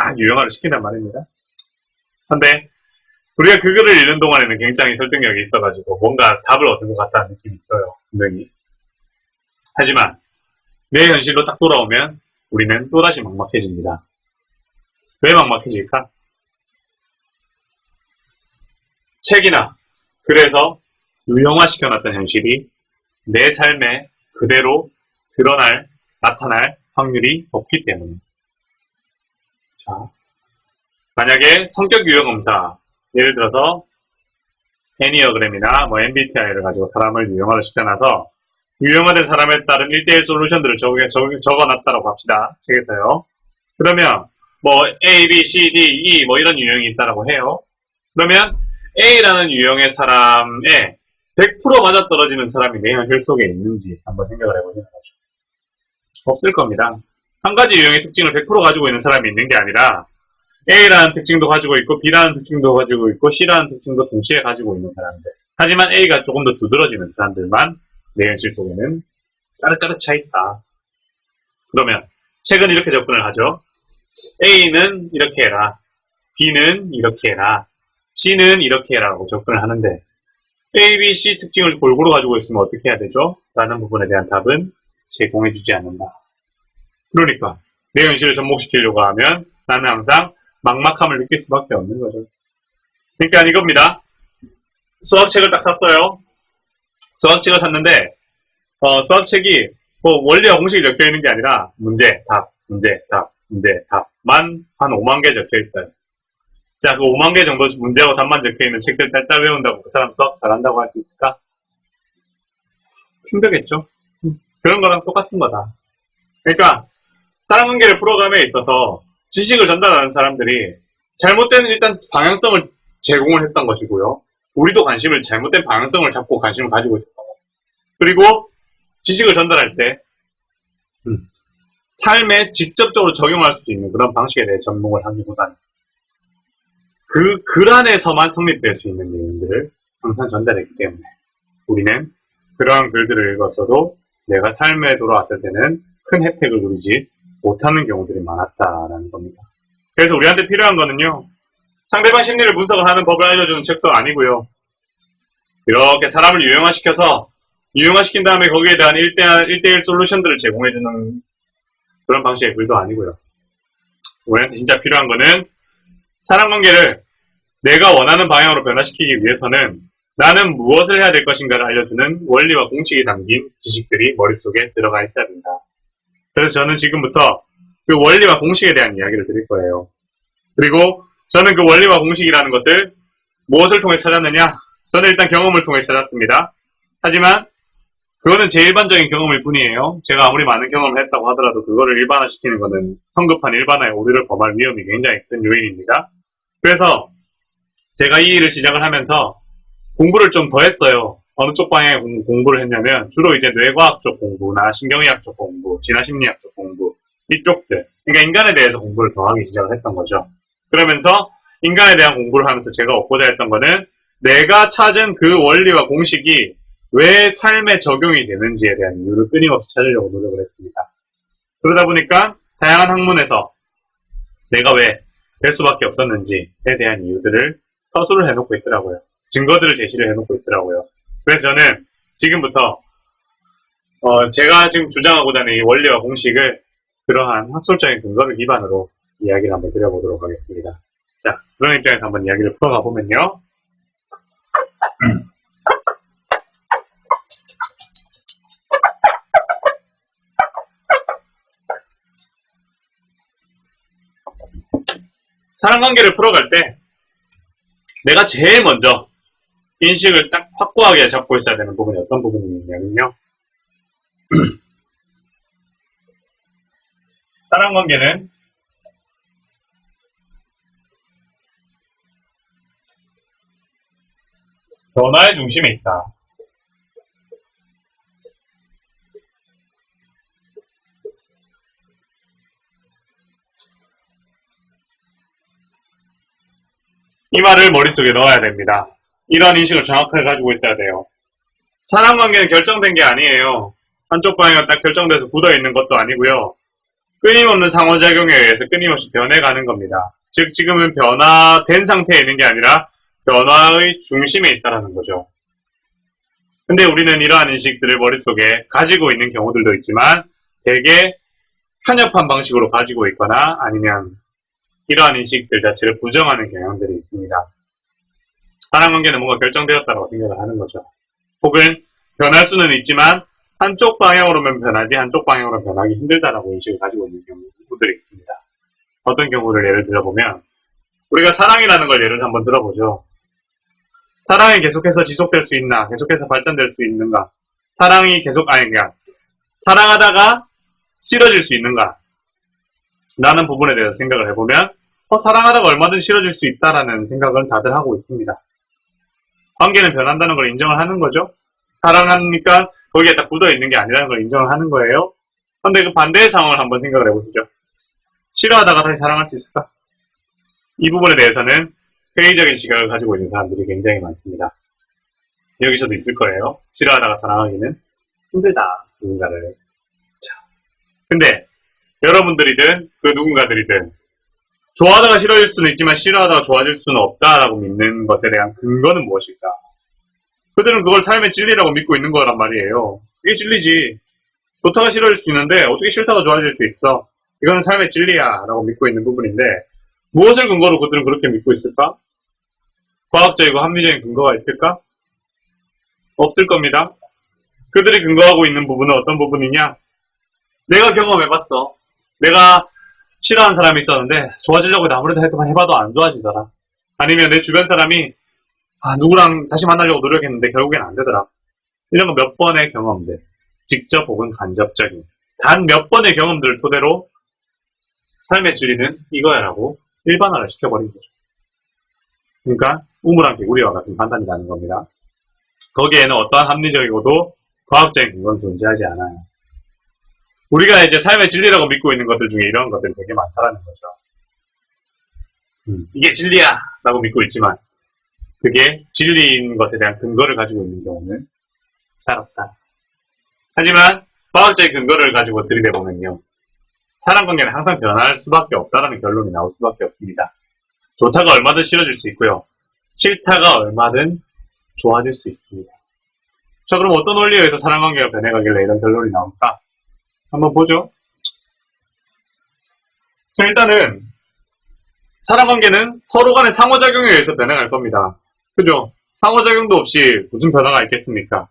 막 유형화를 시킨단 말입니다. 근데 우리가 그거를 읽는 동안에는 굉장히 설득력이 있어가지고 뭔가 답을 얻은 것 같다는 느낌이 있어요. 분명히. 하지만 내 현실로 딱 돌아오면 우리는 또다시 막막해집니다. 왜 막막해질까? 책이나 그래서 유형화시켜놨던 현실이 내 삶에 그대로 드러날, 나타날 확률이 높기 때문에. 자, 만약에 성격 유형 검사, 예를 들어서 애니어그램이나 뭐 MBTI를 가지고 사람을 유형화를 시켜놔서 유형화된 사람에 따른 1대1 솔루션들을 적어놨다고 합시다. 책에서요. 그러면 뭐 A, B, C, D, E 뭐 이런 유형이 있다라고 해요. 그러면 A라는 유형의 사람에 100% 맞아떨어지는 사람이 내 현실 속에 있는지 한번 생각을 해보시는 거죠. 없을 겁니다. 한 가지 유형의 특징을 100% 가지고 있는 사람이 있는 게 아니라 A라는 특징도 가지고 있고 B라는 특징도 가지고 있고 C라는 특징도 동시에 가지고 있는 사람들. 하지만 A가 조금 더 두드러지는 사람들만 내 현실 속에는 까르까르 차있다. 그러면 책은 이렇게 접근을 하죠. A는 이렇게 해라. B는 이렇게 해라. C는 이렇게 해라고 접근을 하는데 A, B, C 특징을 골고루 가지고 있으면 어떻게 해야 되죠? 라는 부분에 대한 답은 제공해주지 않는다. 그러니까 내 현실을 접목시키려고 하면 나는 항상 막막함을 느낄 수밖에 없는 거죠. 그러니까 이겁니다. 수학책을 딱 샀어요. 수학책을 샀는데 수학책이 뭐 원리와 공식이 적혀 있는 게 아니라 문제, 답, 문제, 답, 문제, 답만 한 5만 개 적혀 있어요. 자, 그 5만 개 정도 문제하고 답만 적혀 있는 책들 딸딸 외운다고 그 사람 수학 잘한다고 할 수 있을까? 힘들겠죠. 그런 거랑 똑같은 거다. 그러니까 사람관계를 풀어감에 있어서 지식을 전달하는 사람들이 잘못된 일단 방향성을 제공을 했던 것이고요. 우리도 잘못된 방향성을 잡고 관심을 가지고 있었던 거. 그리고 지식을 전달할 때 삶에 직접적으로 적용할 수 있는 그런 방식에 대해 접목을 하기보다는 그 글 안에서만 성립될 수 있는 내용들을 항상 전달했기 때문에 우리는 그러한 글들을 읽었어도 내가 삶에 돌아왔을 때는 큰 혜택을 누리지 못하는 경우들이 많았다라는 겁니다. 그래서 우리한테 필요한 거는요. 상대방 심리를 분석을 하는 법을 알려주는 책도 아니고요. 이렇게 사람을 유형화시킨 다음에 거기에 대한 1대1 솔루션들을 제공해주는 그런 방식의 글도 아니고요. 우리한테 진짜 필요한 거는 사람관계를 내가 원하는 방향으로 변화시키기 위해서는 나는 무엇을 해야 될 것인가를 알려주는 원리와 공식이 담긴 지식들이 머릿속에 들어가 있어야 된다. 그래서 저는 지금부터 그 원리와 공식에 대한 이야기를 드릴 거예요. 그리고 저는 그 원리와 공식이라는 것을 무엇을 통해 찾았느냐? 저는 일단 경험을 통해 찾았습니다. 하지만 그거는 제 일반적인 경험일 뿐이에요. 제가 아무리 많은 경험을 했다고 하더라도 그거를 일반화시키는 것은 성급한 일반화의 오류를 범할 위험이 굉장히 큰 요인입니다. 그래서 제가 이 일을 시작을 하면서 공부를 좀 더 했어요. 어느 쪽 방향의 공부를 했냐면 주로 이제 뇌과학 쪽 공부나 신경의학 쪽 공부, 진화심리학 쪽 공부 이쪽들, 그러니까 인간에 대해서 공부를 더 하기 시작을 했던 거죠. 그러면서 인간에 대한 공부를 하면서 제가 얻고자 했던 거는 내가 찾은 그 원리와 공식이 왜 삶에 적용이 되는지에 대한 이유를 끊임없이 찾으려고 노력을 했습니다. 그러다 보니까 다양한 학문에서 내가 왜 될 수밖에 없었는지에 대한 이유들을 서술을 해놓고 있더라고요. 증거들을 제시를 해놓고 있더라고요. 그래서 저는 지금부터 제가 지금 주장하고자 하는 이 원리와 공식을 그러한 학술적인 근거를 기반으로 이야기를 한번 드려보도록 하겠습니다. 자, 그런 입장에서 한번 이야기를 풀어가 보면요. 사람관계를 풀어갈 때 내가 제일 먼저 인식을 딱 확고하게 잡고 있어야 되는 부분이 어떤 부분이냐면요. 사람관계는 변화의 중심에 있다. 이 말을 머릿속에 넣어야 됩니다. 이런 인식을 정확하게 가지고 있어야 돼요. 사람관계는 결정된 게 아니에요. 한쪽 방향은 딱 결정돼서 굳어있는 것도 아니고요. 끊임없는 상호작용에 의해서 끊임없이 변해가는 겁니다. 즉, 지금은 변화된 상태에 있는 게 아니라 변화의 중심에 있다는 거죠. 근데 우리는 이러한 인식들을 머릿속에 가지고 있는 경우들도 있지만 되게 편협한 방식으로 가지고 있거나 아니면 이러한 인식들 자체를 부정하는 경향들이 있습니다. 사람관계는 뭔가 결정되었다고 생각을 하는 거죠. 혹은 변할 수는 있지만 한쪽 방향으로만 변하지 한쪽 방향으로 변하기 힘들다라고 인식을 가지고 있는 경우들이 있습니다. 어떤 경우를 예를 들어보면 우리가 사랑이라는 걸 예를 한번 들어보죠. 사랑이 계속해서 지속될 수 있나? 계속해서 발전될 수 있는가? 사랑이 그러니까 사랑하다가 싫어질 수 있는가? 라는 부분에 대해서 생각을 해보면 사랑하다가 얼마든 싫어질 수 있다라는 생각을 다들 하고 있습니다. 관계는 변한다는 걸 인정을 하는 거죠. 사랑하니까 거기에 딱 굳어있는 게 아니라는 걸 인정을 하는 거예요. 근데 그 반대의 상황을 한번 생각을 해보시죠. 싫어하다가 다시 사랑할 수 있을까? 이 부분에 대해서는 회의적인 시각을 가지고 있는 사람들이 굉장히 많습니다. 여기서도 있을 거예요. 싫어하다가 사랑하기는 힘들다, 누군가를. 근데 여러분들이든 그 누군가들이든 좋아하다가 싫어질 수는 있지만 싫어하다가 좋아질 수는 없다라고 믿는 것에 대한 근거는 무엇일까? 그들은 그걸 삶의 진리라고 믿고 있는 거란 말이에요. 이게 진리지. 좋다가 싫어질 수 있는데 어떻게 싫다가 좋아질 수 있어? 이거는 삶의 진리야 라고 믿고 있는 부분인데 무엇을 근거로 그들은 그렇게 믿고 있을까? 과학적이고 합리적인 근거가 있을까? 없을 겁니다. 그들이 근거하고 있는 부분은 어떤 부분이냐? 내가 경험해봤어. 내가 싫어하는 사람이 있었는데 좋아지려고 아무래도 해봐도 안 좋아지더라. 아니면 내 주변 사람이 누구랑 다시 만나려고 노력했는데 결국엔 안 되더라. 이런 거 몇 번의 경험들, 직접 혹은 간접적인 단 몇 번의 경험들을 토대로 삶의 진리는 이거야라고 일반화를 시켜버린 거죠. 그러니까 우물안 개구리와 같은 판단이라는 겁니다. 거기에는 어떠한 합리적이고도 과학적인 근거는 존재하지 않아요. 우리가 이제 삶의 진리라고 믿고 있는 것들 중에 이런 것들이 되게 많다라는 거죠. 이게 진리야! 라고 믿고 있지만 그게 진리인 것에 대한 근거를 가지고 있는 경우는 잘 없다. 하지만 과학적인 근거를 가지고 들이대보면요. 사람관계는 항상 변할 수밖에 없다라는 결론이 나올 수밖에 없습니다. 좋다가 얼마든 싫어질 수 있고요. 싫다가 얼마든 좋아질 수 있습니다. 자, 그럼 어떤 원리에 의해서 사람관계가 변해가길래 이런 결론이 나올까? 한번 보죠. 자, 일단은 사람관계는 서로 간의 상호작용에 의해서 변해갈 겁니다. 그죠? 상호작용도 없이 무슨 변화가 있겠습니까?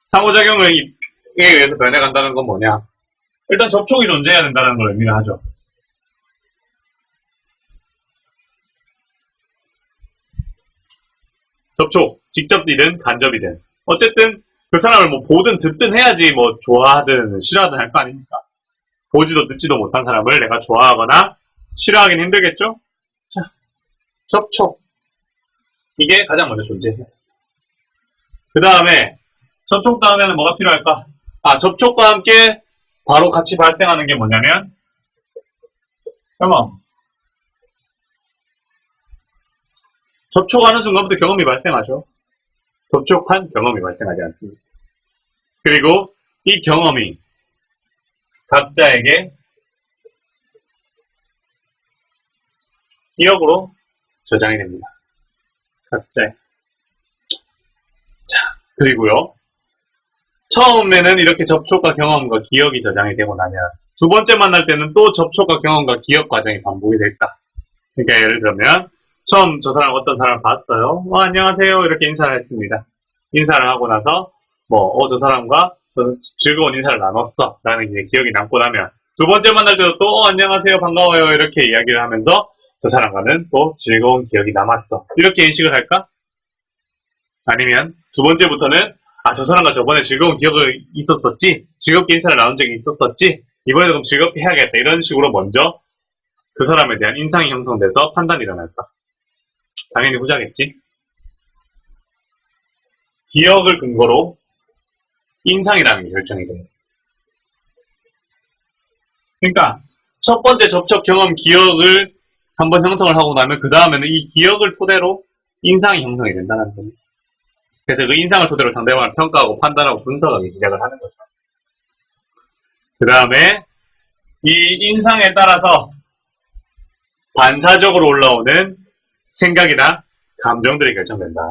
상호작용에 의해서 변해간다는 건 뭐냐? 일단 접촉이 존재해야 된다는 걸 의미를 하죠. 접촉, 직접이든 간접이든 어쨌든 그 사람을 뭐 보든 듣든 해야지 뭐 좋아하든 싫어하든 할 거 아닙니까? 보지도 듣지도 못한 사람을 내가 좋아하거나 싫어하긴 힘들겠죠? 자, 접촉. 이게 가장 먼저 존재해요. 그 다음에 접촉 다음에는 뭐가 필요할까? 접촉과 함께 바로 같이 발생하는 게 뭐냐면 경험. 접촉하는 순간부터 경험이 발생하죠. 접촉한 경험이 발생하지 않습니다. 그리고 이 경험이 각자에게 기억으로 저장이 됩니다. 각자. 자, 그리고요. 처음에는 이렇게 접촉과 경험과 기억이 저장이 되고 나면 두 번째 만날 때는 또 접촉과 경험과 기억 과정이 반복이 됐다. 그러니까 예를 들면 처음 저 사람 어떤 사람을 봤어요. 안녕하세요 이렇게 인사를 했습니다. 인사를 하고 나서 저 사람과 즐거운 인사를 나눴어 라는 이제 기억이 남고 나면 두 번째 만날 때도 또 안녕하세요 반가워요 이렇게 이야기를 하면서 저 사람과는 또 즐거운 기억이 남았어 이렇게 인식을 할까? 아니면 두 번째부터는 저 사람과 저번에 즐거운 기억이 있었었지 즐겁게 인사를 나눈 적이 있었었지 이번에도 좀 즐겁게 해야겠다 이런 식으로 먼저 그 사람에 대한 인상이 형성돼서 판단이 일어날까? 당연히 후자겠지. 기억을 근거로 인상이라는 게 결정이 돼요. 그러니까 첫 번째 접촉 경험 기억을 한번 형성을 하고 나면 그 다음에는 이 기억을 토대로 인상이 형성이 된다는 겁니다. 그래서 그 인상을 토대로 상대방을 평가하고 판단하고 분석하기 시작을 하는 거죠. 그 다음에 이 인상에 따라서 반사적으로 올라오는 생각이나 감정들이 결정된다.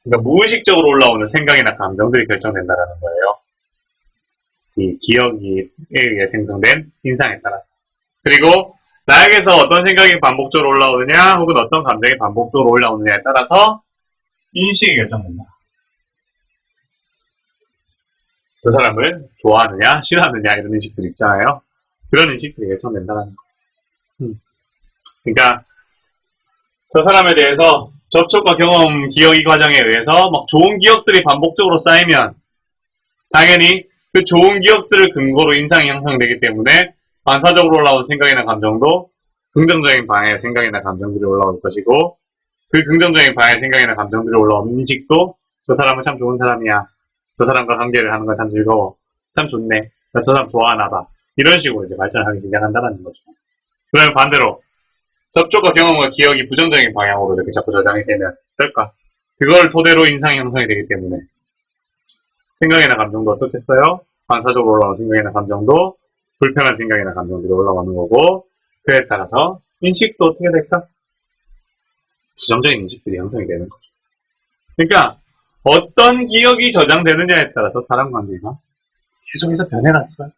그러니까 무의식적으로 올라오는 생각이나 감정들이 결정된다는 거예요. 이 기억에 의해 생성된 인상에 따라서. 그리고 나에게서 어떤 생각이 반복적으로 올라오느냐 혹은 어떤 감정이 반복적으로 올라오느냐에 따라서 인식이 결정된다. 그 사람을 좋아하느냐 싫어하느냐 이런 인식들 있잖아요. 그런 인식들이 결정된다는 거. 그러니까 저 사람에 대해서 접촉과 경험, 기억 이 과정에 의해서 막 좋은 기억들이 반복적으로 쌓이면 당연히 그 좋은 기억들을 근거로 인상이 형성되기 때문에 반사적으로 올라온 생각이나 감정도 긍정적인 방향의 생각이나 감정들이 올라올 것이고 그 긍정적인 방향의 생각이나 감정들이 올라오는 인식도 저 사람은 참 좋은 사람이야. 저 사람과 관계를 하는 건 참 즐거워. 참 좋네. 나 저 사람 좋아하나 봐. 이런 식으로 이제 발전하기 시작한다는 거죠. 그러면 반대로 접촉과 경험과 기억이 부정적인 방향으로 이렇게 자꾸 저장이 되면 어떨까? 그걸 토대로 인상이 형성이 되기 때문에 생각이나 감정도 어떻겠어요? 반사적으로 올라오는 생각이나 감정도 불편한 생각이나 감정들이 올라오는 거고 그에 따라서 인식도 어떻게 될까? 부정적인 인식들이 형성이 되는 거죠. 그러니까 어떤 기억이 저장되느냐에 따라서 사람 관계가 계속해서 변해갈 수가 있다.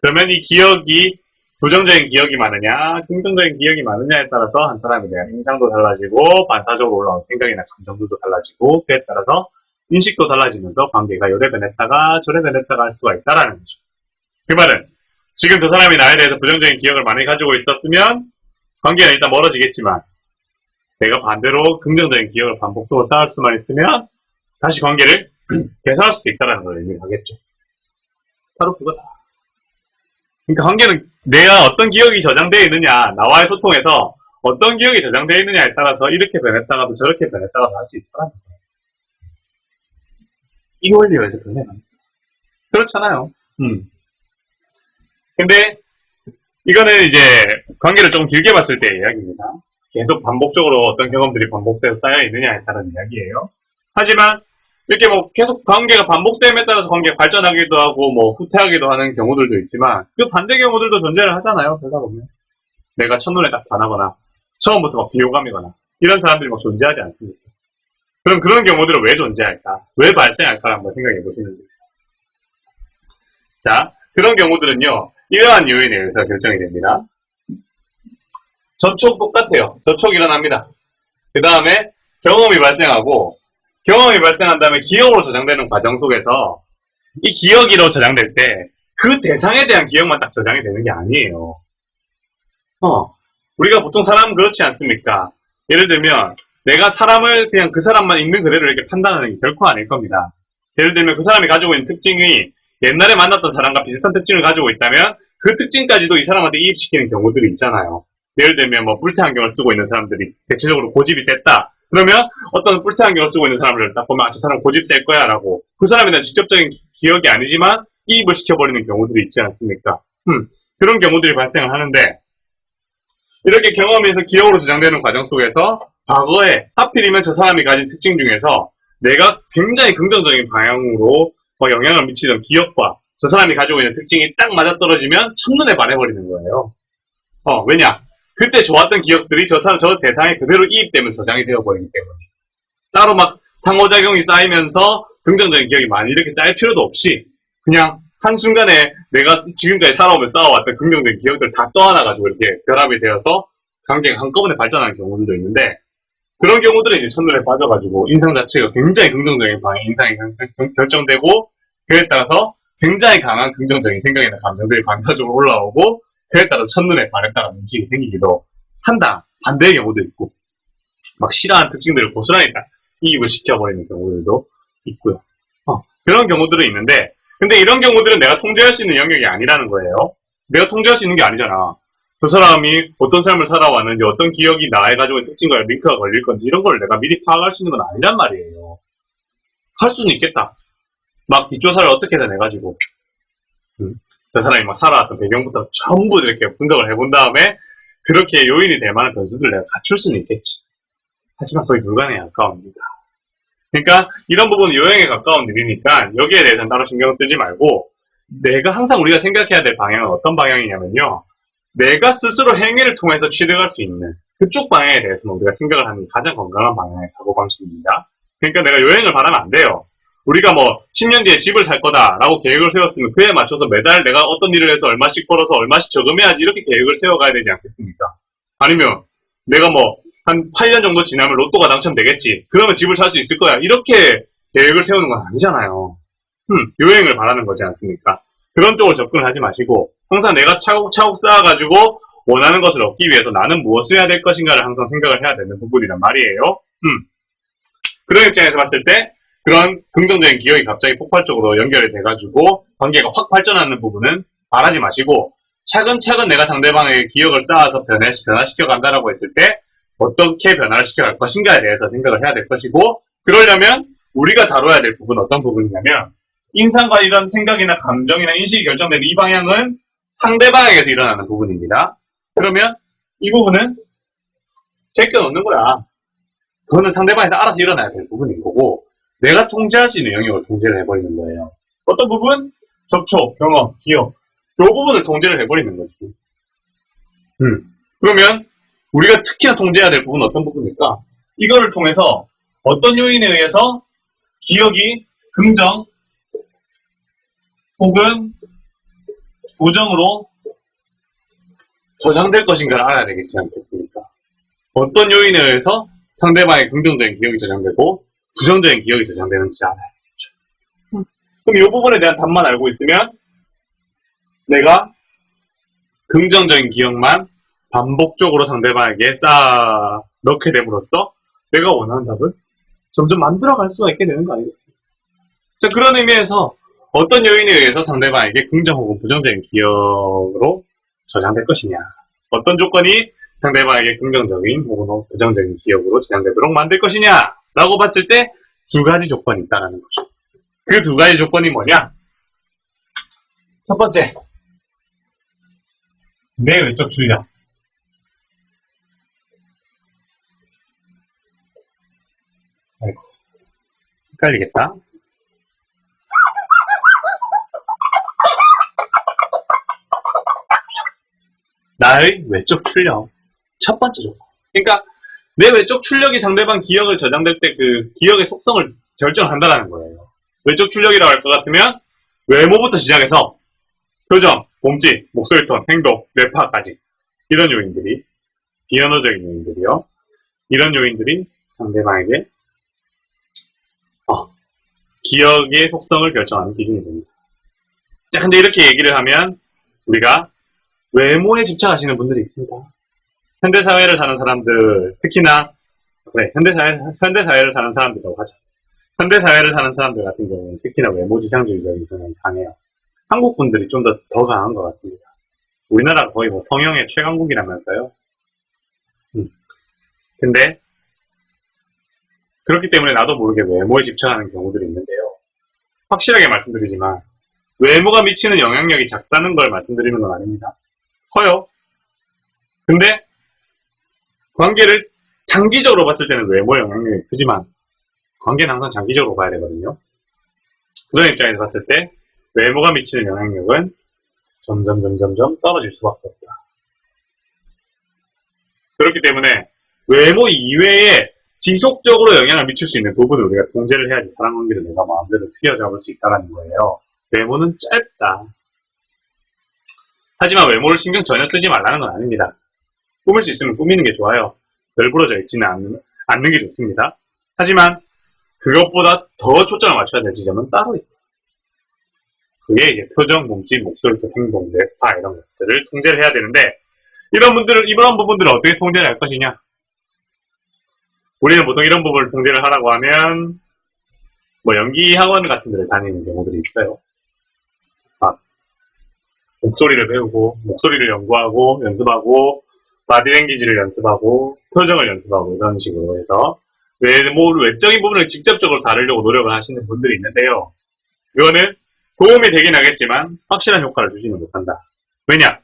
그러면 이 기억이 부정적인 기억이 많으냐, 긍정적인 기억이 많으냐에 따라서 한 사람에 대한 인상도 달라지고 반사적으로 올라오는 생각이나 감정들도 달라지고 그에 따라서 인식도 달라지면서 관계가 요래 변했다가 저래 변했다가 할 수가 있다라는 거죠. 그 말은 지금 저 사람이 나에 대해서 부정적인 기억을 많이 가지고 있었으면 관계는 일단 멀어지겠지만 내가 반대로 긍정적인 기억을 반복적으로 쌓을 수만 있으면 다시 관계를 개선할 수도 있다는 걸 의미하겠죠. 바로 그거다. 그러니까 관계는 내가 어떤 기억이 저장되어 있느냐, 나와의 소통에서 어떤 기억이 저장되어 있느냐에 따라서 이렇게 변했다가도 저렇게 변했다가도 할 수 있다는 거예요. 이 원리에서 변해갑니다. 그렇잖아요. 근데 이거는 이제 관계를 좀 길게 봤을 때의 이야기입니다. 계속 반복적으로 어떤 경험들이 반복돼서 쌓여 있느냐에 따른 이야기예요. 하지만 이렇게 뭐 계속 관계가 반복됨에 따라서 관계가 발전하기도 하고 뭐 후퇴하기도 하는 경우들도 있지만 그 반대 경우들도 존재를 하잖아요. 그러다 보면 내가 첫눈에 딱 반하거나 처음부터 막 비호감이거나 이런 사람들이 막 존재하지 않습니까? 그럼 그런 경우들은 왜 존재할까? 왜 발생할까? 한번 생각해 보시면 돼요. 자, 그런 경우들은요. 이러한 요인에 의해서 결정이 됩니다. 접촉 똑같아요. 접촉 일어납니다. 그 다음에 경험이 발생하고 경험이 발생한 다음에 기억으로 저장되는 과정 속에서 이 기억으로 저장될 때 그 대상에 대한 기억만 딱 저장이 되는 게 아니에요. 우리가 보통 사람은 그렇지 않습니까? 예를 들면 내가 사람을 그냥 그 사람만 있는 그대로 이렇게 판단하는 게 결코 아닐 겁니다. 예를 들면 그 사람이 가지고 있는 특징이 옛날에 만났던 사람과 비슷한 특징을 가지고 있다면 그 특징까지도 이 사람한테 이입시키는 경우들이 있잖아요. 예를 들면 뭐 뿔테 안경을 쓰고 있는 사람들이 대체적으로 고집이 셌다. 그러면 어떤 뿔테 안경을 쓰고 있는 사람을 딱 보면 저 사람 고집 셀 거야 라고 그 사람에 대한 직접적인 기억이 아니지만 이입을 시켜버리는 경우들이 있지 않습니까? 그런 경우들이 발생을 하는데 이렇게 경험에서 기억으로 저장되는 과정 속에서 과거에 하필이면 저 사람이 가진 특징 중에서 내가 굉장히 긍정적인 방향으로 영향을 미치던 기억과 저 사람이 가지고 있는 특징이 딱 맞아떨어지면 첫눈에 반해버리는 거예요. 왜냐? 그때 좋았던 기억들이 저 대상에 그대로 이입되면서 저장이 되어버리기 때문에 따로 막 상호작용이 쌓이면서 긍정적인 기억이 많이 이렇게 쌓일 필요도 없이 그냥 한순간에 내가 지금까지 살아오면서 쌓아왔던 긍정적인 기억들 다 떠안아가지고 이렇게 결합이 되어서 관계가 한꺼번에 발전하는 경우들도 있는데 그런 경우들은 이제 첫눈에 빠져가지고 인상 자체가 굉장히 긍정적인 방향 인상이 결정되고 그에 따라서 굉장히 강한 긍정적인 생각이나 감정들이 반사적으로 올라오고 그에 따라 첫눈에 반했다는 인식이 생기기도 한다. 반대의 경우도 있고 막 싫어하는 특징들을 고스란히 딱 이입을 시켜버리는 경우들도 있고요. 그런 경우들은 있는데 근데 이런 경우들은 내가 통제할 수 있는 영역이 아니라는 거예요. 내가 통제할 수 있는 게 아니잖아. 저 사람이 어떤 삶을 살아왔는지 어떤 기억이 나에 가지고 있는 특징과 링크가 걸릴 건지 이런 걸 내가 미리 파악할 수 있는 건 아니란 말이에요. 할 수는 있겠다. 막 뒷조사를 어떻게든 해가지고 저 사람이 막 살아왔던 배경부터 전부 이렇게 분석을 해본 다음에 그렇게 요인이 될 만한 변수들을 내가 갖출 수는 있겠지. 하지만 거의 불가능에 가까운 겁니다. 그러니까 이런 부분은 요행에 가까운 일이니까 여기에 대해서는 따로 신경 쓰지 말고 내가 항상 우리가 생각해야 될 방향은 어떤 방향이냐면요. 내가 스스로 행위를 통해서 취득할 수 있는 그쪽 방향에 대해서는 우리가 생각을 하는 게 가장 건강한 방향의 사고방식입니다. 그러니까 내가 여행을 바라면 안 돼요. 우리가 뭐 10년 뒤에 집을 살 거다라고 계획을 세웠으면 그에 맞춰서 매달 내가 어떤 일을 해서 얼마씩 벌어서 얼마씩 저금해야지 이렇게 계획을 세워가야 되지 않겠습니까? 아니면 내가 뭐 한 8년 정도 지나면 로또가 당첨되겠지. 그러면 집을 살 수 있을 거야. 이렇게 계획을 세우는 건 아니잖아요. 요행을 바라는 거지 않습니까? 그런 쪽으로 접근을 하지 마시고 항상 내가 차곡차곡 쌓아가지고 원하는 것을 얻기 위해서 나는 무엇을 해야 될 것인가를 항상 생각을 해야 되는 부분이란 말이에요. 그런 입장에서 봤을 때 그런 긍정적인 기억이 갑자기 폭발적으로 연결이 돼가지고 관계가 확 발전하는 부분은 바라지 마시고 차근차근 내가 상대방의 기억을 쌓아서 변화시켜 간다라고 했을 때 어떻게 변화를 시켜갈 것인가에 대해서 생각을 해야 될 것이고 그러려면 우리가 다뤄야 될 부분은 어떤 부분이냐면 인상과 이런 생각이나 감정이나 인식이 결정되는 이 방향은 상대방에게서 일어나는 부분입니다. 그러면 이 부분은 제껴놓는 거야. 그거는 상대방에서 알아서 일어나야 될 부분인 거고 내가 통제할 수 있는 영역을 통제를 해버리는 거예요. 어떤 부분? 접촉, 경험, 기억 이 부분을 통제를 해버리는 거지. 그러면 우리가 특히나 통제해야 될 부분은 어떤 부분일까? 이거를 통해서 어떤 요인에 의해서 기억이 긍정 혹은 부정으로 저장될 것인가를 알아야 되겠지 않겠습니까? 어떤 요인에 의해서 상대방의 긍정적인 기억이 저장되고 부정적인 기억이 저장되는지 알아야겠죠. 그럼 이 부분에 대한 답만 알고 있으면 내가 긍정적인 기억만 반복적으로 상대방에게 쌓아 넣게 됨으로써 내가 원하는 답을 점점 만들어갈 수가 있게 되는 거 아니겠습니까? 자, 그런 의미에서 어떤 요인에 의해서 상대방에게 긍정 혹은 부정적인 기억으로 저장될 것이냐 어떤 조건이 상대방에게 긍정적인 혹은 부정적인 기억으로 저장되도록 만들 것이냐 라고 봤을 때 두 가지 조건이 있다는 거죠. 그 두 가지 조건이 뭐냐? 첫 번째, 내 외적 출력. 아이고, 헷갈리겠다. 나의 외적 출력. 첫 번째 조건. 그러니까 내 외적 출력이 상대방 기억을 저장될 때 그 기억의 속성을 결정한다는 거예요. 외적 출력이라고 할 것 같으면 외모부터 시작해서 표정, 몸짓, 목소리 톤, 행동, 뇌파까지 이런 요인들이 비언어적인 요인들이요. 이런 요인들이 상대방에게 기억의 속성을 결정하는 기준이 됩니다. 자, 근데 이렇게 얘기를 하면 우리가 외모에 집착하시는 분들이 있습니다. 현대사회를 사는 사람들, 특히나 현대사회를 사는 사람들이라고 하죠. 현대사회를 사는 사람들 같은 경우는 특히나 외모지상주의적인 성향이 강해요. 한국 분들이 좀 더 강한 것 같습니다. 우리나라가 거의 뭐 성형의 최강국이라면서요. 근데 그렇기 때문에 나도 모르게 외모에 집착하는 경우들이 있는데요. 확실하게 말씀드리지만 외모가 미치는 영향력이 작다는 걸 말씀드리는 건 아닙니다. 커요. 근데 관계를 단기적으로 봤을 때는 외모 영향력이 크지만 관계는 항상 장기적으로 봐야 되거든요. 그런 입장에서 봤을 때 외모가 미치는 영향력은 점점 떨어질 수밖에 없다. 그렇기 때문에 외모 이외에 지속적으로 영향을 미칠 수 있는 부분을 우리가 통제를 해야지 사람 관계를 내가 마음대로 휘어잡을 수 있다는 거예요. 외모는 짧다. 하지만 외모를 신경 전혀 쓰지 말라는 건 아닙니다. 꾸밀 수 있으면 꾸미는 게 좋아요. 널브러져 있지는 않는 게 좋습니다. 하지만 그것보다 더 초점을 맞춰야 될 지점은 따로 있다. 그게 이제 표정, 몸짓, 목소리, 행동, 뇌파 이런 것들을 통제를 해야 되는데 이런 부분들을 어떻게 통제를 할 것이냐? 우리는 보통 이런 부분을 통제를 하라고 하면 뭐 연기 학원 같은 데를 다니는 경우들이 있어요. 목소리를 배우고 목소리를 연구하고 연습하고 바디랭귀지를 연습하고 표정을 연습하고 이런 식으로 해서 외적인 부분을 직접적으로 다루려고 노력을 하시는 분들이 있는데요. 이거는 도움이 되긴 하겠지만 확실한 효과를 주지는 못한다. 왜냐?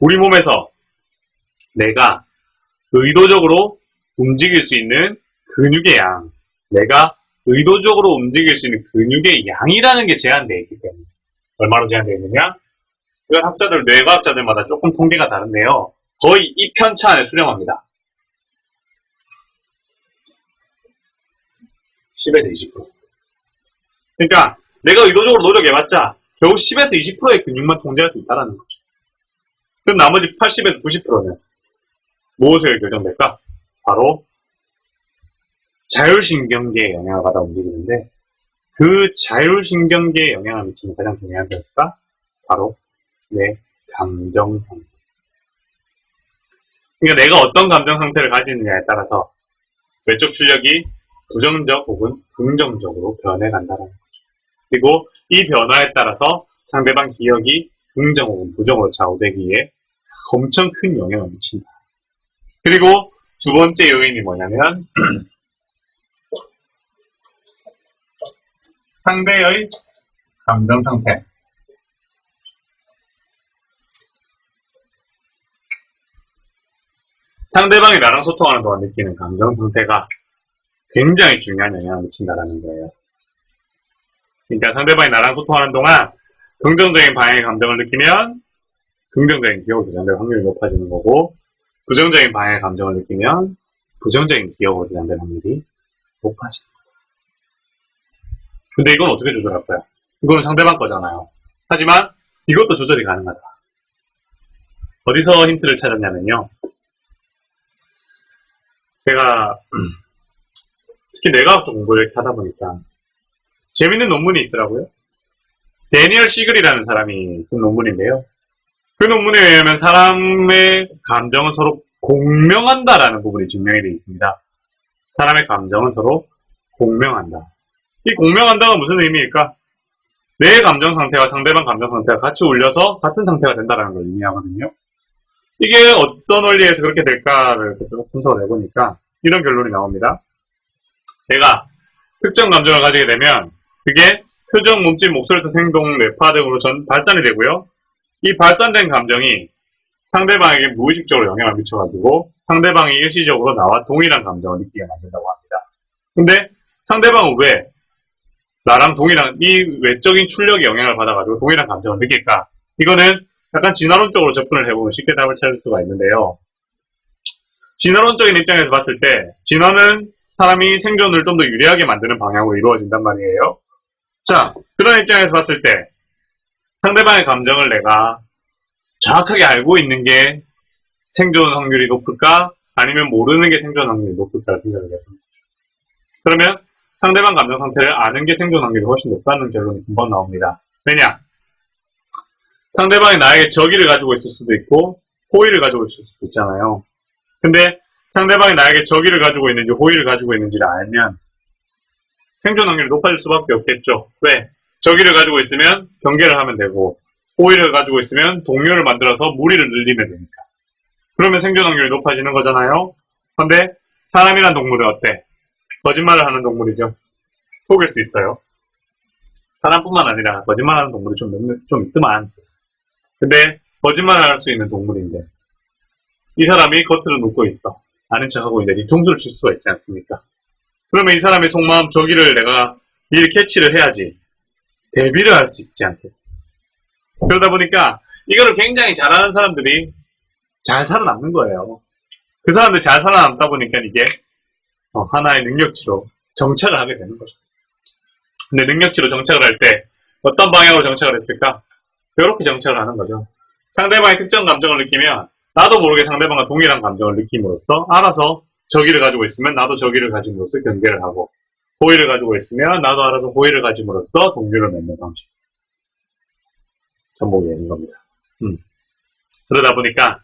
우리 몸에서 내가 의도적으로 움직일 수 있는 근육의 양, 내가 의도적으로 움직일 수 있는 근육의 양이라는 게 제한되어 있기 때문에. 얼마로 제한되어 있느냐? 이건 학자들, 뇌과학자들마다 조금 통계가 다른데요. 거의 이 편차 안에 수렴합니다. 10에서 20%. 그러니까 내가 의도적으로 노력해봤자 겨우 10에서 20%의 근육만 통제할 수 있다는 거죠. 그럼 나머지 80에서 90%는 무엇에 결정될까? 바로 자율신경계에 영향을 받아 움직이는데 그 자율신경계에 영향을 미치는 가장 중요한 것가 바로 내 감정 상태. 그러니까 내가 어떤 감정 상태를 가지느냐에 따라서 외적 출력이 부정적 혹은 긍정적으로 변해간다는 거죠. 그리고 이 변화에 따라서 상대방 기억이 긍정 혹은 부정으로 좌우되기에 엄청 큰 영향을 미친다. 그리고 두 번째 요인이 뭐냐면 상대의 감정 상태. 상대방이 나랑 소통하는 동안 느끼는 감정 상태가 굉장히 중요한 영향을 미친다는 거예요. 그러니까 상대방이 나랑 소통하는 동안 긍정적인 방향의 감정을 느끼면 긍정적인 기억으로 대장될 확률이 높아지는 거고 부정적인 방향의 감정을 느끼면 부정적인 기억으로 대장될 확률이 높아지는 거예요. 근데 이건 어떻게 조절할까요? 이건 상대방 거잖아요. 하지만 이것도 조절이 가능하다. 어디서 힌트를 찾았냐면요. 제가 특히 뇌과학 쪽 공부를 이렇게 하다 보니까 재밌는 논문이 있더라고요. 데니얼 시글이라는 사람이 쓴 논문인데요. 그 논문에 의하면 사람의 감정은 서로 공명한다라는 부분이 증명이 되어 있습니다. 사람의 감정은 서로 공명한다. 이 공명한다가 무슨 의미일까? 내 감정 상태와 상대방 감정 상태가 같이 울려서 같은 상태가 된다는 걸 의미하거든요. 이게 어떤 원리에서 그렇게 될까를 분석을 해보니까 이런 결론이 나옵니다. 내가 특정 감정을 가지게 되면 그게 표정, 몸짓, 목소리, 행동, 뇌파 등으로 발산이 되고요. 이 발산된 감정이 상대방에게 무의식적으로 영향을 미쳐가지고 상대방이 일시적으로 나와 동일한 감정을 느끼게 만든다고 합니다. 근데 상대방은 왜 나랑 동일한 이 외적인 출력에 영향을 받아가지고 동일한 감정을 느낄까? 이거는 약간 진화론적으로 접근을 해보면 쉽게 답을 찾을 수가 있는데요. 진화론적인 입장에서 봤을 때 진화는 사람이 생존을 좀 더 유리하게 만드는 방향으로 이루어진단 말이에요. 자, 그런 입장에서 봤을 때 상대방의 감정을 내가 정확하게 알고 있는 게 생존 확률이 높을까? 아니면 모르는 게 생존 확률이 높을까 생각을 해봅니다. 그러면 상대방 감정 상태를 아는 게 생존 확률이 훨씬 높다는 결론이 금방 나옵니다. 왜냐? 상대방이 나에게 적의를 가지고 있을 수도 있고 호의를 가지고 있을 수도 있잖아요. 근데 상대방이 나에게 적의를 가지고 있는지 호의를 가지고 있는지를 알면 생존 확률이 높아질 수밖에 없겠죠. 왜? 적의를 가지고 있으면 경계를 하면 되고 호의를 가지고 있으면 동료를 만들어서 무리를 늘리면 되니까. 그러면 생존 확률이 높아지는 거잖아요. 근데 사람이란 동물은 어때? 거짓말을 하는 동물이죠. 속일 수 있어요. 사람뿐만 아니라 거짓말하는 동물이 좀 있더만. 근데 거짓말을 할 수 있는 동물인데 이 사람이 겉으로 눕고 있어. 아는 척하고 이제 뒤통수를 칠 수가 있지 않습니까? 그러면 이 사람의 속마음 저기를 내가 미리 캐치를 해야지 대비를 할 수 있지 않겠습니까? 그러다 보니까 이거를 굉장히 잘하는 사람들이 잘 살아남는 거예요. 그 사람들이 잘 살아남다 보니까 이게 하나의 능력치로 정착을 하게 되는 거죠. 근데 능력치로 정착을 할 때 어떤 방향으로 정착을 했을까? 이렇게 정착을 하는 거죠. 상대방의 특정 감정을 느끼면 나도 모르게 상대방과 동일한 감정을 느낌으로써 알아서 적의를 가지고 있으면 나도 적의를 가짐으로써 경계를 하고 호의를 가지고 있으면 나도 알아서 호의를 가짐으로써 동료를 맺는 방식. 전복이 되는 겁니다. 그러다 보니까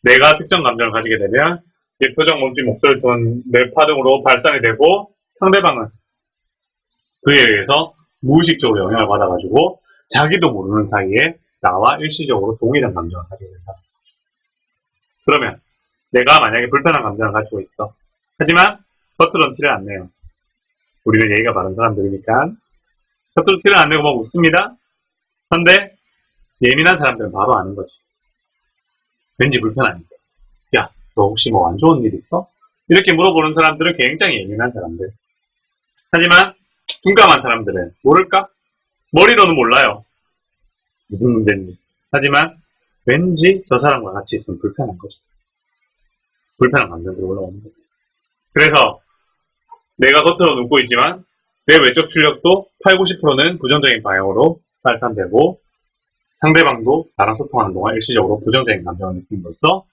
내가 특정 감정을 가지게 되면 표정, 몸짓, 목소리, 톤, 뇌파 등으로 발산이 되고 상대방은 그에 의해서 무의식적으로 영향을 받아가지고 자기도 모르는 사이에 나와 일시적으로 동일한 감정을 가지게 된다. 그러면 내가 만약에 불편한 감정을 가지고 있어. 하지만 겉으로는 티를 안 내요. 우리는 예의가 바른 사람들이니까 겉으로 티를 안 내고 막 웃습니다. 그런데 예민한 사람들은 바로 아는 거지. 왠지 불편하니까. 야, 너 혹시 뭐 안 좋은 일 있어? 이렇게 물어보는 사람들은 굉장히 예민한 사람들. 하지만 둔감한 사람들은 모를까? 머리로는 몰라요. 무슨 문제인지. 하지만 왠지 저 사람과 같이 있으면 불편한 거죠. 불편한 감정들이 올라오는 거죠. 그래서 내가 겉으로는 웃고 있지만 내 외적 출력도 8, 90%는 부정적인 방향으로 발산되고 상대방도 나랑 소통하는 동안 일시적으로 부정적인 감정을 느낌으로써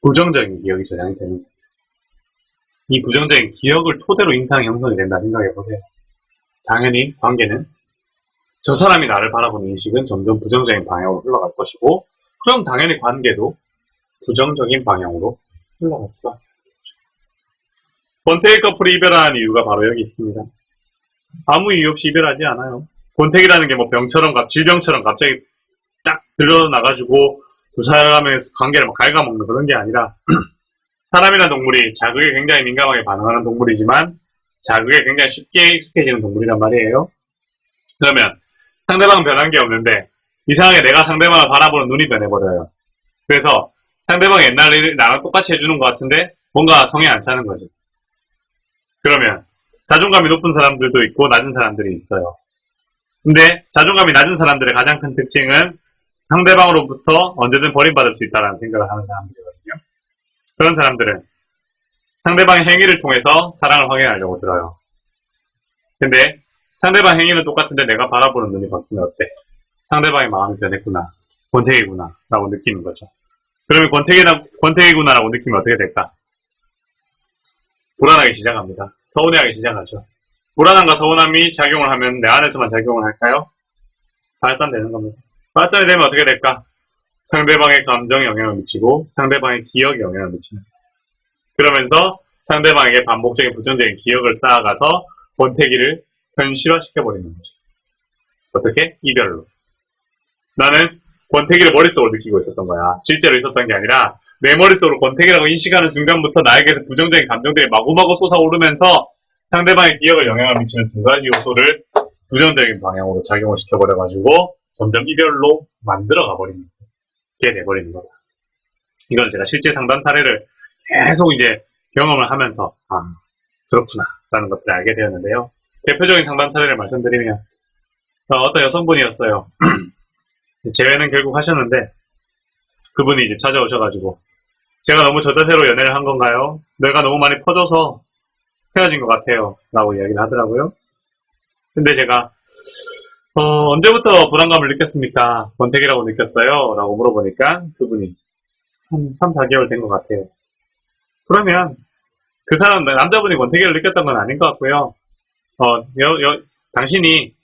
부정적인 기억이 저장이 되는 거예요. 이 부정적인 기억을 토대로 인상이 형성이 된다 생각해보세요. 당연히 관계는 저 사람이 나를 바라보는 인식은 점점 부정적인 방향으로 흘러갈 것이고 그럼 당연히 관계도 부정적인 방향으로 흘러갈 수가. 권태기 커플이 이별하는 이유가 바로 여기 있습니다. 아무 이유 없이 이별하지 않아요. 권태기라는 게 뭐 병처럼, 질병처럼 갑자기 딱 들러나가지고 두 사람의 관계를 막 갉아먹는 그런 게 아니라 사람이라는 동물이 자극에 굉장히 민감하게 반응하는 동물이지만 자극에 굉장히 쉽게 익숙해지는 동물이란 말이에요. 그러면 상대방은 변한 게 없는데 이상하게 내가 상대방을 바라보는 눈이 변해버려요. 그래서 상대방이 옛날 일 나랑 똑같이 해주는 것 같은데 뭔가 성에 안 차는 거죠. 그러면 자존감이 높은 사람들도 있고 낮은 사람들이 있어요. 근데 자존감이 낮은 사람들의 가장 큰 특징은 상대방으로부터 언제든 버림받을 수 있다는 생각을 하는 사람들이거든요. 그런 사람들은 상대방의 행위를 통해서 사랑을 확인하려고 들어요. 근데 상대방 행위는 똑같은데 내가 바라보는 눈이 바뀌면 어때? 상대방의 마음이 변했구나. 권태기구나. 라고 느끼는 거죠. 그러면 권태기구나 라고 느끼면 어떻게 될까? 불안하게 시작합니다. 서운해하게 시작하죠. 불안함과 서운함이 작용을 하면 내 안에서만 작용을 할까요? 발산되는 겁니다. 발산이 되면 어떻게 될까? 상대방의 감정에 영향을 미치고 상대방의 기억에 영향을 미치는 거예요. 그러면서 상대방에게 반복적인 부정적인 기억을 쌓아가서 권태기를 현실화시켜버리는 거죠. 어떻게? 이별로. 나는 권태기를 머릿속으로 느끼고 있었던 거야. 실제로 있었던 게 아니라 내 머릿속으로 권태기라고 인식하는 순간부터 나에게서 부정적인 감정들이 마구마구 쏟아오르면서 상대방의 기억을 영향을 미치는 두 가지 요소를 부정적인 방향으로 작용을 시켜버려가지고 점점 이별로 만들어가 버리는 게 돼버리는 거다. 이건 제가 실제 상담 사례를 계속 이제 경험을 하면서 그렇구나 라는 것들을 알게 되었는데요. 대표적인 상담 사례를 말씀드리면 어떤 여성분이었어요. 재회는 결국 하셨는데 그분이 이제 찾아오셔가지고 제가 너무 저자세로 연애를 한 건가요? 내가 너무 많이 퍼져서 헤어진 것 같아요 라고 이야기를 하더라고요. 근데 제가 언제부터 불안감을 느꼈습니까? 권태기라고 느꼈어요? 라고 물어보니까 그분이 한 3, 4개월 된 것 같아요. 그러면 그 사람 남자분이 권태기를 느꼈던 건 아닌 것 같고요. 당신이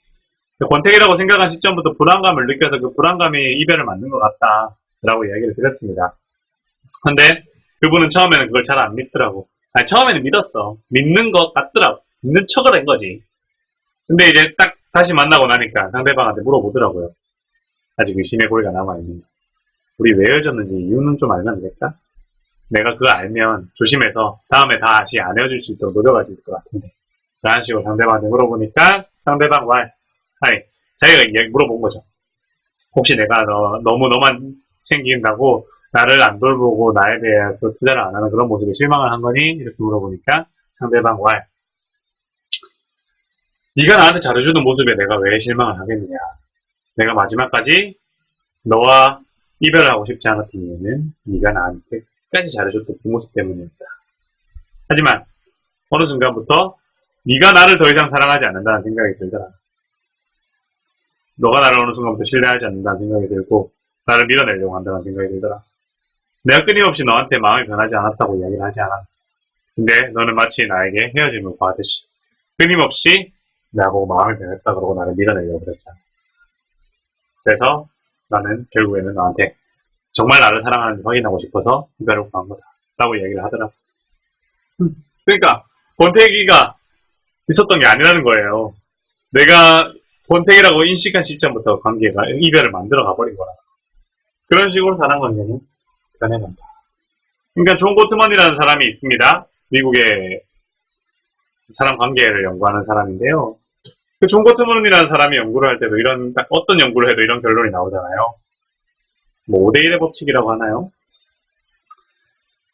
권태기라고 생각한 시점부터 불안감을 느껴서 그 불안감이 이별을 만든 것 같다 라고 이야기를 드렸습니다. 근데 그분은 처음에는 그걸 잘 안 믿더라고. 처음에는 믿었어. 믿는 것 같더라고. 믿는 척을 한 거지. 근데 이제 딱 다시 만나고 나니까 상대방한테 물어보더라고요. 아직 의심의 고리가 남아있는데 우리 왜 헤어졌는지 이유는 좀 알면 안 될까? 내가 그거 알면 조심해서 다음에 다시 안 헤어질 수 있도록 노력할 수 있을 것 같은데 그런 식으로 상대방한테 물어보니까 상대방 자기가 물어본 거죠. 혹시 내가 너무 너만 챙긴다고 나를 안 돌보고 나에 대해서 투자를 안 하는 그런 모습에 실망을 한 거니? 이렇게 물어보니까 상대방 네가 나한테 잘해주는 모습에 내가 왜 실망을 하겠느냐. 내가 마지막까지 너와 이별을 하고 싶지 않았던 이유는 네가 나한테 끝까지 잘해줬던 그 모습 때문이었다. 하지만 어느 순간부터 네가 나를 더 이상 사랑하지 않는다는 생각이 들더라. 너가 나를 어느 순간부터 신뢰하지 않는다는 생각이 들고 나를 밀어내려고 한다는 생각이 들더라. 내가 끊임없이 너한테 마음이 변하지 않았다고 이야기를 하지 않았다. 근데 너는 마치 나에게 헤어짐을 구하듯이 끊임없이 나보고 마음이 변했다 그러고 나를 밀어내려고 그랬잖아. 그래서 나는 결국에는 너한테 정말 나를 사랑하는지 확인하고 싶어서 이별을 구한 거다 라고 이야기를 하더라고. 그러니까 권태기가 있었던 게 아니라는 거예요. 내가 권태기라고 인식한 시점부터 관계가 이별을 만들어 가버린 거라. 그런 식으로 사랑관계는 변해간다. 그러니까 존 고트먼이라는 사람이 있습니다. 미국의 사람 관계를 연구하는 사람인데요. 그 존 고트먼이라는 사람이 연구를 할 때도 딱 어떤 연구를 해도 이런 결론이 나오잖아요. 뭐 5대1의 법칙이라고 하나요?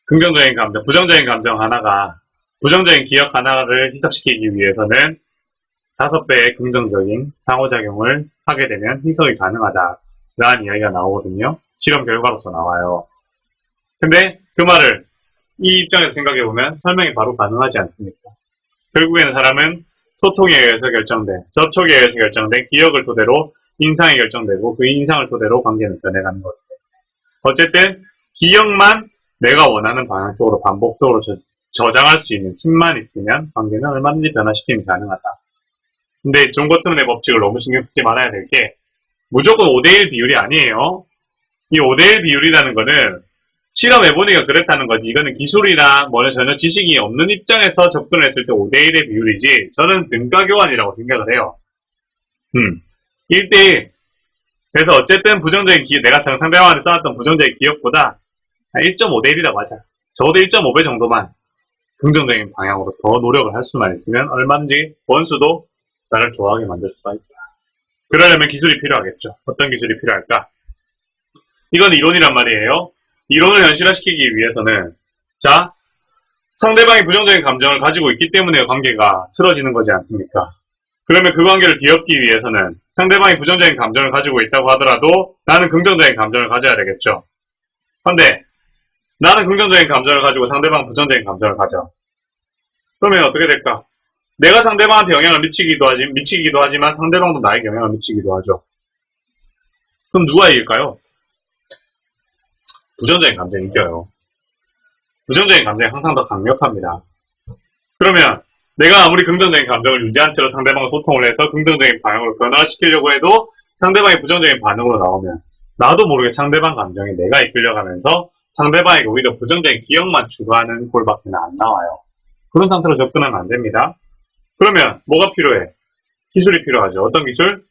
긍정적인 감정, 부정적인 감정 하나가 부정적인 기억 하나를 희석시키기 위해서는 5배의 긍정적인 상호작용을 하게 되면 희석이 가능하다라는 이야기가 나오거든요. 실험 결과로서 나와요. 근데 그 말을 이 입장에서 생각해보면 설명이 바로 가능하지 않습니까? 결국에는 사람은 소통에 의해서 결정된, 접촉에 의해서 결정된 기억을 토대로 인상이 결정되고 그 인상을 토대로 관계는 변해가는 거죠. 어쨌든 기억만 내가 원하는 방향 쪽으로 반복적으로 저장할 수 있는 힘만 있으면 관계는 얼마든지 변화시키는 게 가능하다. 근데 존 거트만의 법칙을 너무 신경 쓰지 말아야 될 게 무조건 5대1 비율이 아니에요. 이 5대1 비율이라는 거는 실험해보니까 그렇다는 거지. 이거는 기술이나 전혀 지식이 없는 입장에서 접근했을 때 5대1의 비율이지 저는 등가교환이라고 생각을 해요. 1대1. 그래서 어쨌든 부정적인 기억, 내가 상대방한테 쌓았던 부정적인 기억보다 1.5대1이라고 하자. 적어도 1.5배 정도만 긍정적인 방향으로 더 노력을 할 수만 있으면 얼마든지 원수도 나를 좋아하게 만들 수가 있다. 그러려면 기술이 필요하겠죠. 어떤 기술이 필요할까? 이건 이론이란 말이에요. 이론을 현실화시키기 위해서는 자, 상대방이 부정적인 감정을 가지고 있기 때문에 관계가 틀어지는 거지 않습니까? 그러면 그 관계를 뒤엎기 위해서는 상대방이 부정적인 감정을 가지고 있다고 하더라도 나는 긍정적인 감정을 가져야 되겠죠. 그런데 나는 긍정적인 감정을 가지고 상대방은 부정적인 감정을 가져. 그러면 어떻게 될까? 내가 상대방한테 영향을 미치기도 하지만 상대방도 나에게 영향을 미치기도 하죠. 그럼 누가 이길까요? 부정적인 감정이 이겨요. 부정적인 감정이 항상 더 강력합니다. 그러면 내가 아무리 긍정적인 감정을 유지한 채로 상대방과 소통을 해서 긍정적인 방향으로 변화시키려고 해도 상대방이 부정적인 반응으로 나오면 나도 모르게 상대방 감정에 내가 이끌려가면서 상대방에게 오히려 부정적인 기억만 추구하는 꼴밖에 안 나와요. 그런 상태로 접근하면 안 됩니다. 그러면 뭐가 필요해? 기술이 필요하죠. 어떤 기술?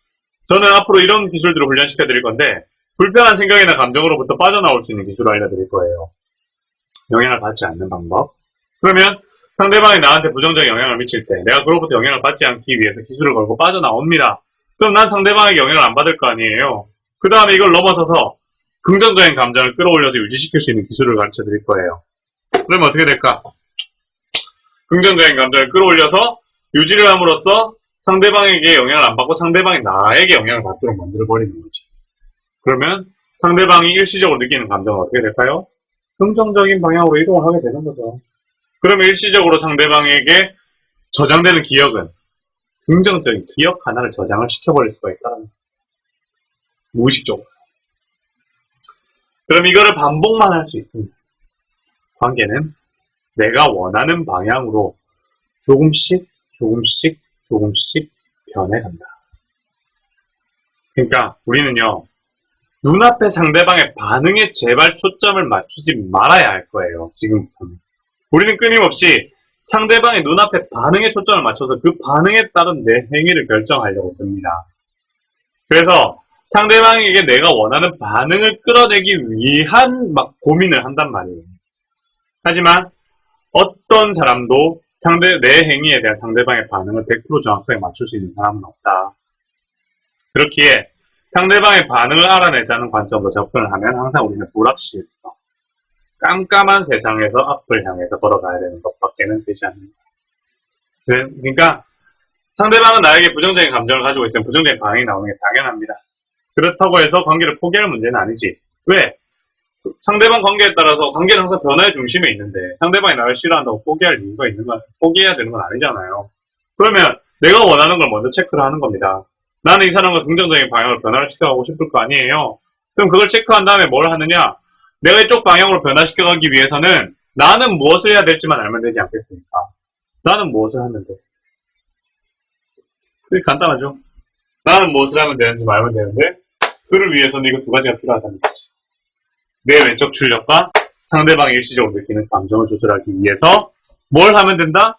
저는 앞으로 이런 기술들을 훈련시켜 드릴 건데 불편한 생각이나 감정으로부터 빠져나올 수 있는 기술을 알려드릴 거예요. 영향을 받지 않는 방법. 그러면 상대방이 나한테 부정적인 영향을 미칠 때 내가 그로부터 영향을 받지 않기 위해서 기술을 걸고 빠져나옵니다. 그럼 난 상대방에게 영향을 안 받을 거 아니에요. 그 다음에 이걸 넘어서서 긍정적인 감정을 끌어올려서 유지시킬 수 있는 기술을 가르쳐 드릴 거예요. 그러면 어떻게 될까? 긍정적인 감정을 끌어올려서 유지를 함으로써 상대방에게 영향을 안 받고 상대방이 나에게 영향을 받도록 만들어버리는 거지. 그러면 상대방이 일시적으로 느끼는 감정은 어떻게 될까요? 긍정적인 방향으로 이동을 하게 되는 거죠. 그러면 일시적으로 상대방에게 저장되는 기억은 긍정적인 기억 하나를 저장을 시켜버릴 수가 있다는 거예요. 무의식적으로. 그럼 이거를 반복만 할 수 있습니다. 관계는 내가 원하는 방향으로 조금씩 변해간다. 그러니까 우리는요. 눈앞의 상대방의 반응에 제발 초점을 맞추지 말아야 할 거예요. 지금부터는. 우리는 끊임없이 상대방의 눈앞에 반응에 초점을 맞춰서 그 반응에 따른 내 행위를 결정하려고 듭니다. 그래서 상대방에게 내가 원하는 반응을 끌어내기 위한 고민을 한단 말이에요. 하지만 어떤 사람도 내 행위에 대한 상대방의 반응을 100% 정확하게 맞출 수 있는 사람은 없다. 그렇기에 상대방의 반응을 알아내자는 관점으로 접근을 하면 항상 우리는 불확실성, 깜깜한 세상에서 앞을 향해서 걸어가야 되는 것밖에는 되지 않는다. 그러니까 상대방은 나에게 부정적인 감정을 가지고 있으면 부정적인 반응이 나오는 게 당연합니다. 그렇다고 해서 관계를 포기할 문제는 아니지. 왜? 상대방 관계에 따라서 관계는 항상 변화의 중심에 있는데 상대방이 나를 싫어한다고 포기해야 되는 건 아니잖아요. 그러면 내가 원하는 걸 먼저 체크를 하는 겁니다. 나는 이 사람과 긍정적인 방향으로 변화를 시켜가고 싶을 거 아니에요. 그럼 그걸 체크한 다음에 뭘 하느냐? 내가 이쪽 방향으로 변화시켜가기 위해서는 나는 무엇을 해야 될지만 알면 되지 않겠습니까? 나는 무엇을 하면 돼? 그게 간단하죠. 나는 무엇을 하면 되는지 알면 되는데 그를 위해서는 이거 두 가지가 필요하다는 거지. 내 왼쪽 출력과 상대방이 일시적으로 느끼는 감정을 조절하기 위해서 뭘 하면 된다?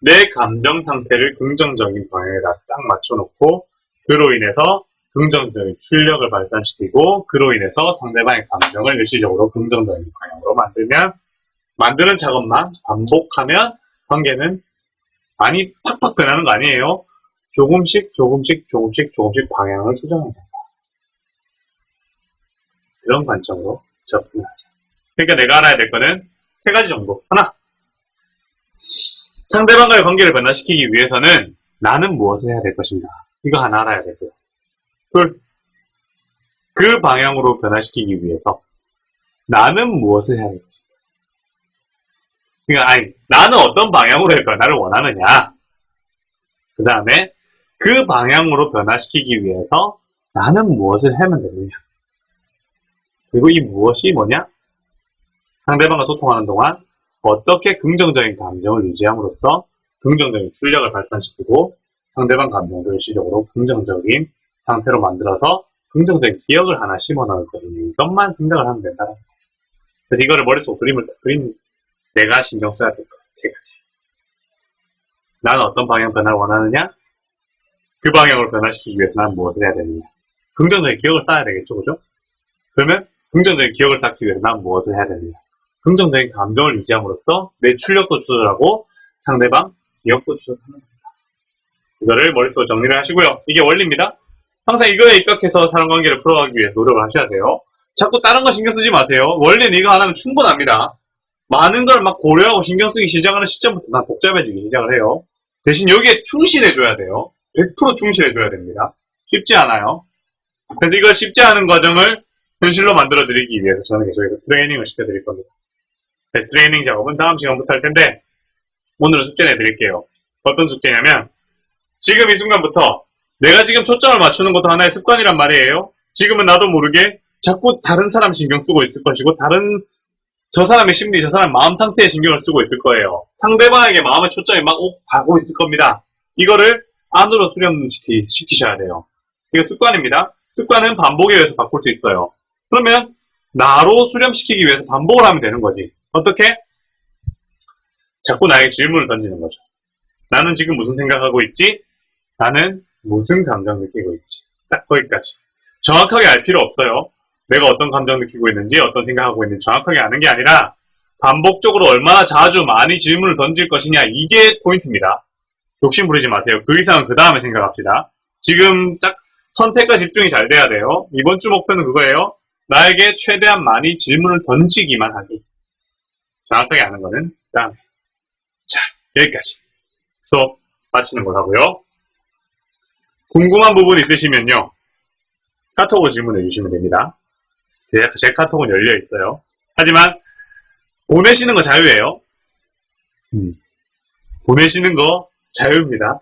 내 감정 상태를 긍정적인 방향에다 딱 맞춰놓고 그로 인해서 긍정적인 출력을 발산시키고 그로 인해서 상대방의 감정을 일시적으로 긍정적인 방향으로 만드는 작업만 반복하면 관계는 팍팍 변하는 거 아니에요. 조금씩 방향을 수정한다. 그런 관점으로 접근하자. 그러니까 내가 알아야 될 거는 세 가지 정도. 하나, 상대방과의 관계를 변화시키기 위해서는 나는 무엇을 해야 될 것인가? 이거 하나 알아야 되고요. 둘, 그 방향으로 변화시키기 위해서 나는 무엇을 해야 될 것인가? 그러니까 아니 나는 어떤 방향으로 변화를 원하느냐? 그 다음에 그 방향으로 변화시키기 위해서 나는 무엇을 하면 되느냐? 그리고 이 무엇이 뭐냐? 상대방과 소통하는 동안 어떻게 긍정적인 감정을 유지함으로써 긍정적인 출력을 발산시키고 상대방 감정도 일시적으로 긍정적인 상태로 만들어서 긍정적인 기억을 하나 심어 넣을 거든요. 이것만 생각을 하면 된다. 그래서 이거를 머릿속 그림을 딱 그리면 내가 신경 써야 될 것 같아. 세 가지. 나는 어떤 방향 변화를 원하느냐? 그 방향으로 변화시키기 위해서 난 무엇을 해야 되느냐? 긍정적인 기억을 쌓아야 되겠죠, 그죠? 그러면 긍정적인 기억을 쌓기 위해서 난 무엇을 해야 되느냐? 긍정적인 감정을 유지함으로써 내 출력도 조절하고 상대방 기억도 조절하는 겁니다. 이거를 머릿속으로 정리를 하시고요. 이게 원리입니다. 항상 이거에 입각해서 사람관계를 풀어가기 위해 노력을 하셔야 돼요. 자꾸 다른 거 신경 쓰지 마세요. 원리는 이거 하나면 충분합니다. 많은 걸 막 고려하고 신경 쓰기 시작하는 시점부터 난 복잡해지기 시작을 해요. 대신 여기에 충실해줘야 돼요. 100% 충실해줘야 됩니다. 쉽지 않아요. 그래서 이걸 쉽지 않은 과정을 현실로 만들어드리기 위해서 저는 계속해서 트레이닝을 시켜드릴 겁니다. 네, 트레이닝 작업은 다음 시간부터 할 텐데 오늘은 숙제 내드릴게요. 어떤 숙제냐면 지금 이 순간부터 내가 지금 초점을 맞추는 것도 하나의 습관이란 말이에요. 지금은 나도 모르게 자꾸 다른 사람 신경 쓰고 있을 것이고 다른 저 사람의 심리, 저 사람 마음 상태에 신경을 쓰고 있을 거예요. 상대방에게 마음의 초점이 막 가고 있을 겁니다. 이거를 안으로 수렴시키셔야 돼요. 이거 습관입니다. 습관은 반복에 의해서 바꿀 수 있어요. 그러면 나로 수렴시키기 위해서 반복을 하면 되는 거지. 어떻게? 자꾸 나에게 질문을 던지는 거죠. 나는 지금 무슨 생각하고 있지? 나는 무슨 감정 느끼고 있지? 딱 거기까지. 정확하게 알 필요 없어요. 내가 어떤 감정 느끼고 있는지, 어떤 생각하고 있는지 정확하게 아는 게 아니라 반복적으로 얼마나 자주 많이 질문을 던질 것이냐 이게 포인트입니다. 욕심 부리지 마세요. 그 이상은 그 다음에 생각합시다. 지금 딱 선택과 집중이 잘 돼야 돼요. 이번 주 목표는 그거예요. 나에게 최대한 많이 질문을 던지기만 하기. 정확하게 아는 거는 그 다음에. 자, 여기까지. 수업 마치는 걸로 하고요. 궁금한 부분 있으시면요. 카톡으로 질문해 주시면 됩니다. 제 카톡은 열려 있어요. 하지만 보내시는 거 자유예요. 보내시는 거 자유입니다.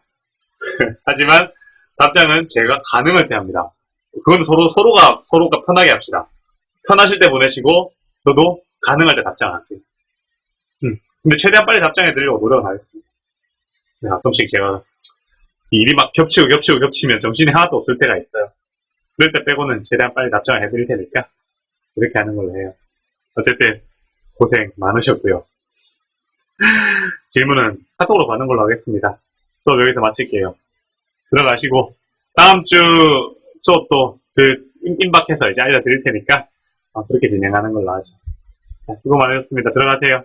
하지만 답장은 제가 가능할 때 합니다. 그건 서로가 편하게 합시다. 편하실 때 보내시고 저도 가능할 때 답장할게요. 근데 최대한 빨리 답장해 드리려고 노력을 하겠습니다. 가끔씩 제가 일이 막 겹치면 정신이 하나도 없을 때가 있어요. 그럴 때 빼고는 최대한 빨리 답장을 해드릴 테니까 그렇게 하는 걸로 해요. 어쨌든 고생 많으셨고요. 질문은 카톡으로 받는 걸로 하겠습니다. 수업 여기서 마칠게요. 들어가시고 다음 주 수업도 임박해서 이제 알려드릴 테니까 그렇게 진행하는 걸로 하죠. 수고 많으셨습니다. 들어가세요.